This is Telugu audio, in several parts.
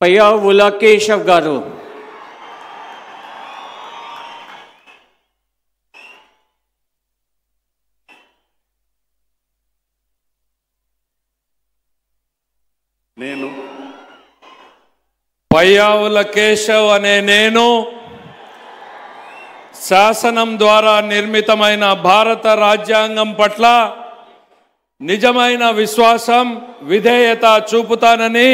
పయ్యావుల కేశవ్ గారు. నేను పయ్యావుల కేశవ్ అనే నేను శాసనం ద్వారా నిర్మితమైన భారత రాజ్యాంగం పట్ల నిజమైన విశ్వాసం విధేయత చూపుతానని,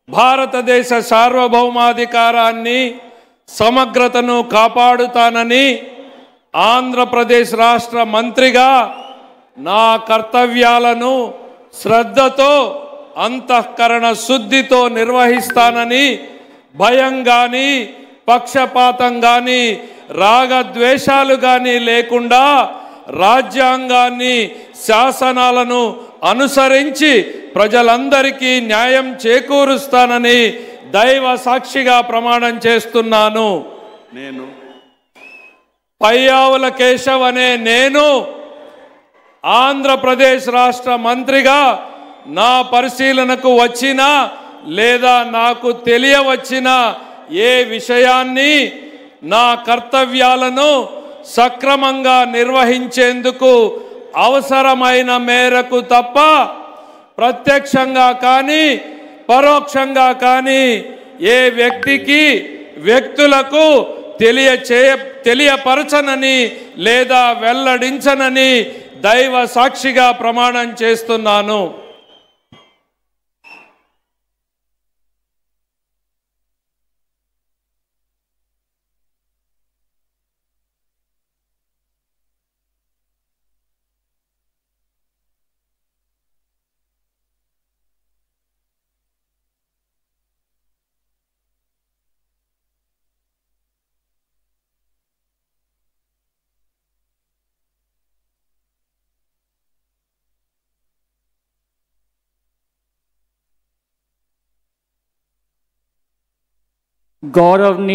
భారతదేశ సార్వభౌమాధికారాన్ని సమగ్రతను కాపాడుతానని, ఆంధ్రప్రదేశ్ రాష్ట్ర మంత్రిగా నా కర్తవ్యాలను శ్రద్ధతో అంతఃకరణ శుద్ధితో నిర్వహిస్తానని, భయం కానీ పక్షపాతం కానీ రాగద్వేషాలు కానీ లేకుండా రాజ్యాంగాన్ని శాసనాలను అనుసరించి ప్రజలందరికీ న్యాయం చేకూరుస్తానని దైవ సాక్షిగా ప్రమాణం చేస్తున్నాను. నేను పయ్యావుల కేశవ్ అనే నేను ఆంధ్రప్రదేశ్ రాష్ట్ర మంత్రిగా నా పరిశీలనకు వచ్చినా లేదా నాకు తెలియవచ్చిన ఏ విషయాన్ని నా కర్తవ్యాలను సక్రమంగా నిర్వహించేందుకు అవసరమైన మేరకు తప్ప ప్రత్యక్షంగా కానీ పరోక్షంగా కానీ ఏ వ్యక్తులకు తెలియపరచనని లేదా వెల్లడించనని దైవ సాక్షిగా ప్రమాణం చేస్తున్నాను. गौरवनीय